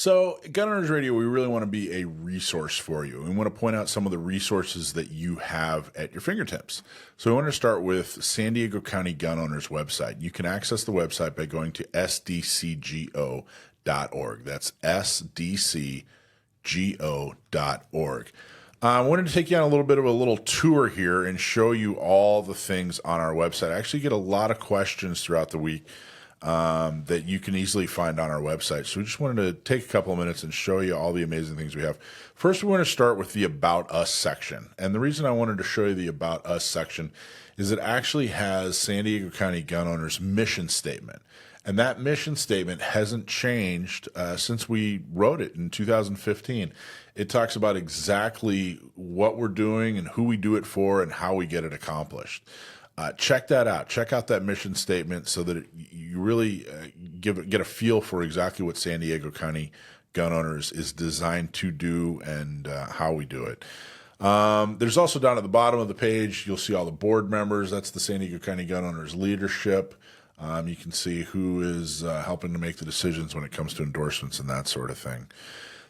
So, Gun Owners Radio, we really want to be a resource for you. We want to point out some of the resources that you have at your fingertips. So, we want to start with San Diego County Gun Owners website. You can access the website by going to sdcgo.org. That's sdcgo.org. I wanted to take you on a little bit of a little tour here and show you all the things on our website. I actually get a lot of questions throughout the week that you can easily find on our website. So we just wanted to take a couple of minutes and show you all the amazing things we have. First, we want to start with the About Us section. And the reason I wanted to show you the About Us section is it actually has San Diego County Gun Owners' mission statement. And that mission statement hasn't changed since we wrote it in 2015. It talks about exactly what we're doing and who we do it for and how we get it accomplished. Check that out. Check out that mission statement so that you really get a feel for exactly what San Diego County Gun Owners is designed to do and how we do it. There's also down at the bottom of the page, you'll see all the board members. That's the San Diego County Gun Owners leadership. You can see who is helping to make the decisions when it comes to endorsements and that sort of thing.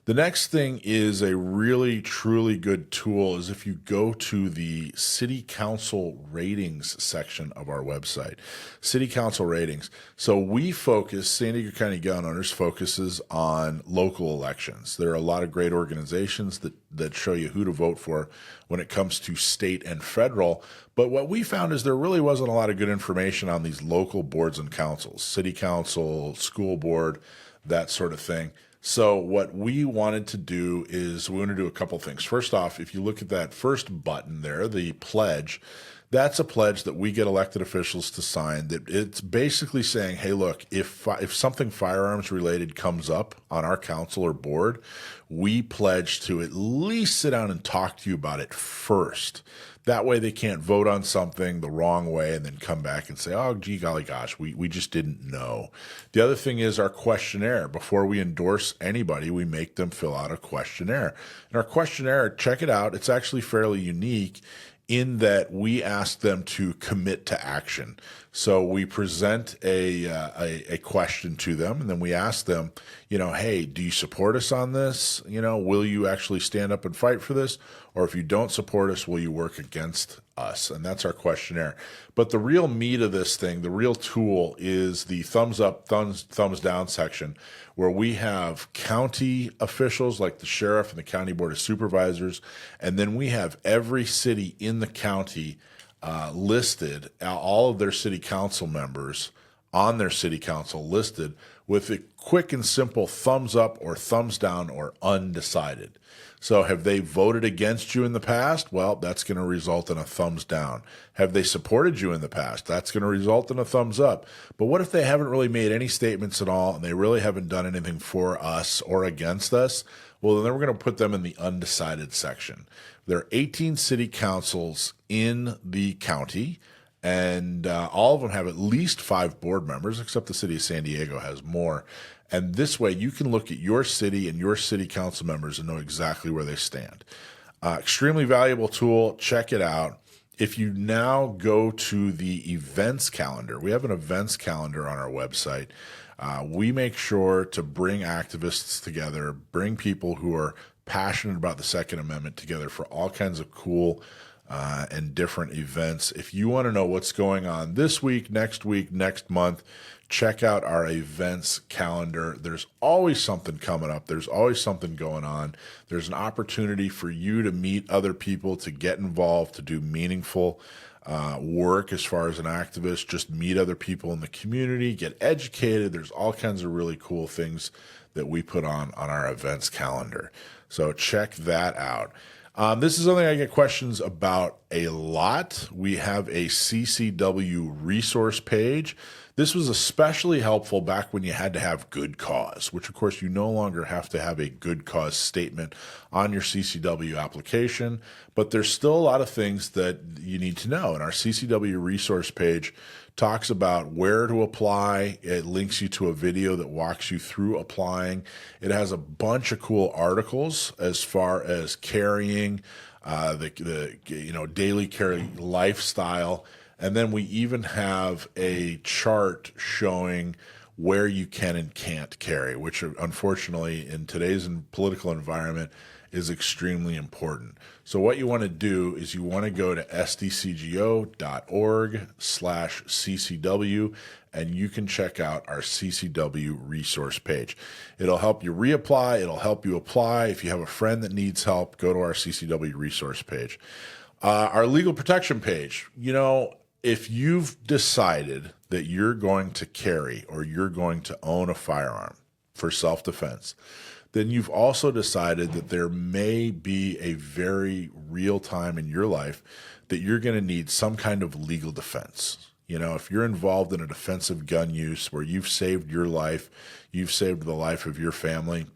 The next thing is a really, truly good tool is if you go to the City Council ratings section of our website. City Council ratings. So we focus, San Diego County Gun Owners focuses on local elections. There are a lot of great organizations that show you who to vote for when it comes to state and federal. But what we found is there really wasn't a lot of good information on these local boards and councils, city council, school board, that sort of thing. So what we wanted to do is we want to do a couple things. First off, if you look at that first button there, the pledge, that's a pledge that we get elected officials to sign. That it's basically saying, hey, look, if something firearms related comes up on our council or board, we pledge to at least sit down and talk to you about it first. That way they can't vote on something the wrong way and then come back and say, oh, gee, golly gosh, we just didn't know. The other thing is our questionnaire. Before we endorse anybody, we make them fill out a questionnaire. And our questionnaire, check it out, it's actually fairly unique in that we ask them to commit to action. So we present a question to them, and then we ask them, hey, do you support us on this? Will you actually stand up and fight for this? Or if you don't support us, will you work against us? And that's our questionnaire. But the real meat of this thing, the real tool is the thumbs up, thumbs down section, where we have county officials like the sheriff and the county board of supervisors, and then we have every city in the county listed, all of their city council members on their city council listed with a quick and simple thumbs up or thumbs down or undecided. So have they voted against you in the past? Well, that's going to result in a thumbs down. Have they supported you in the past? That's going to result in a thumbs up. But what if they haven't really made any statements at all and they really haven't done anything for us or against us? Well, then we're going to put them in the undecided section. There are 18 city councils in the county, and all of them have at least 5 board members, except the city of San Diego has more. And this way, you can look at your city and your city council members and know exactly where they stand. Extremely valuable tool. Check it out. If you now go to the events calendar, we have an events calendar on our website. We make sure to bring activists together, bring people who are passionate about the Second Amendment together for all kinds of cool and different events. If you want to know what's going on this week, next month, check out our events calendar. There's always something coming up. There's always something going on. There's an opportunity for you to meet other people, to get involved, to do meaningful work as far as an activist, just meet other people in the community, get educated. There's all kinds of really cool things that we put on our events calendar. So check that out. This is something I get questions about a lot. We have a CCW Resource Page. This was especially helpful back when you had to have good cause, which of course you no longer have to have a good cause statement on your CCW application, but there's still a lot of things that you need to know. And our CCW Resource Page talks about where to apply. It links you to a video that walks you through applying. It has a bunch of cool articles as far as carrying, the daily carry lifestyle. And then we even have a chart showing where you can and can't carry, which unfortunately in today's political environment is extremely important. So what you want to do is you want to go to sdcgo.org/CCW, and you can check out our CCW resource page. It'll help you reapply. It'll help you apply. If you have a friend that needs help, go to our CCW resource page. Our legal protection page, if you've decided that you're going to carry or you're going to own a firearm for self-defense, then you've also decided that there may be a very real time in your life that you're going to need some kind of legal defense. If you're involved in a defensive gun use where you've saved your life, you've saved the life of your family,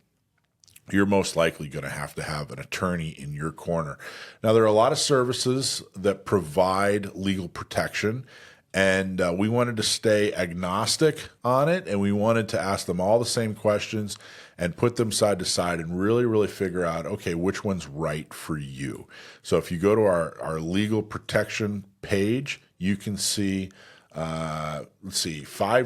you're most likely going to have an attorney in your corner. Now, there are a lot of services that provide legal protection, and we wanted to stay agnostic on it, and we wanted to ask them all the same questions and put them side to side and really, really figure out, okay, which one's right for you. So if you go to our legal protection page, you can see, 5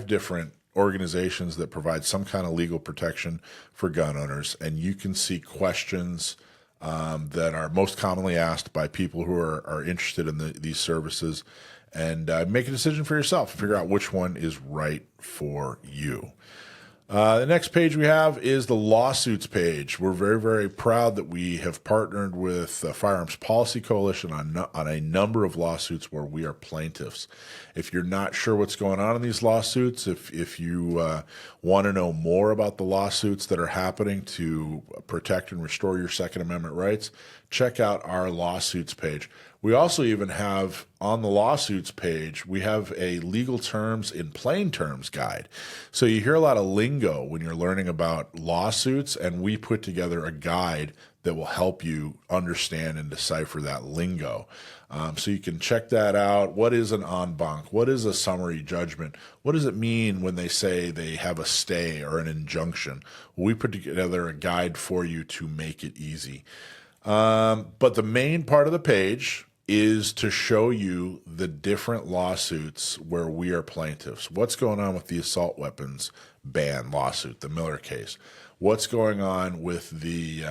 different organizations that provide some kind of legal protection for gun owners, and you can see questions that are most commonly asked by people who are interested in these services, and make a decision for yourself and figure out which one is right for you. The next page we have is the lawsuits page. We're very, very proud that we have partnered with the Firearms Policy Coalition on a number of lawsuits where we are plaintiffs. If you're not sure what's going on in these lawsuits, if you want to know more about the lawsuits that are happening to protect and restore your Second Amendment rights, check out our lawsuits page. We also even have on the lawsuits page, we have a legal terms in plain terms guide. So you hear a lot of lingo when you're learning about lawsuits, and we put together a guide that will help you understand and decipher that lingo. So you can check that out. What is an en banc? What is a summary judgment? What does it mean when they say they have a stay or an injunction? We put together a guide for you to make it easy. But the main part of the page is to show you the different lawsuits where we are plaintiffs. What's going on with the assault weapons ban lawsuit, the Miller case? What's going on with the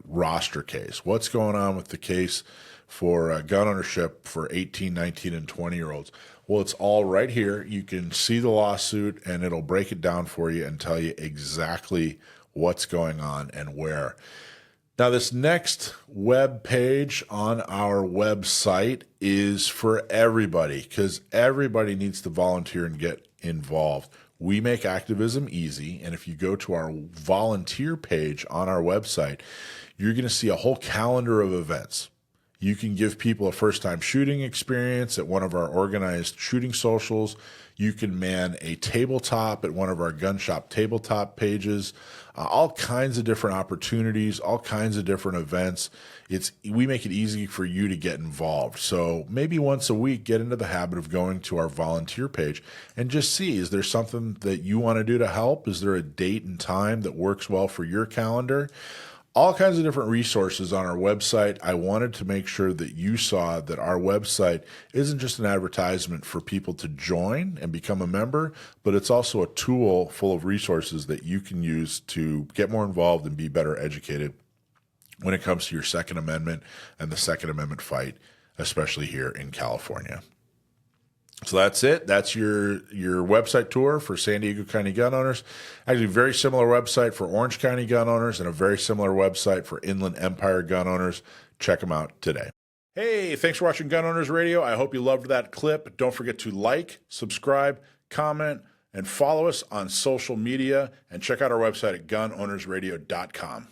roster case? What's going on with the case for gun ownership for 18, 19, and 20-year-olds? Well, it's all right here. You can see the lawsuit, and it'll break it down for you and tell you exactly what's going on and where. Now, this next web page on our website is for everybody, because everybody needs to volunteer and get involved. We make activism easy, and if you go to our volunteer page on our website, you're going to see a whole calendar of events. You can give people a first-time shooting experience at one of our organized shooting socials. You can man a tabletop at one of our gun shop tabletop pages. All kinds of different opportunities, all kinds of different events. We make it easy for you to get involved. So maybe once a week, get into the habit of going to our volunteer page and just see, is there something that you want to do to help? Is there a date and time that works well for your calendar? All kinds of different resources on our website. I wanted to make sure that you saw that our website isn't just an advertisement for people to join and become a member, but it's also a tool full of resources that you can use to get more involved and be better educated when it comes to your Second Amendment and the Second Amendment fight, especially here in California. So that's it. That's your website tour for San Diego County gun owners. Actually, a very similar website for Orange County gun owners and a very similar website for Inland Empire gun owners. Check them out today. Hey, thanks for watching Gun Owners Radio. I hope you loved that clip. Don't forget to like, subscribe, comment, and follow us on social media. And check out our website at gunownersradio.com.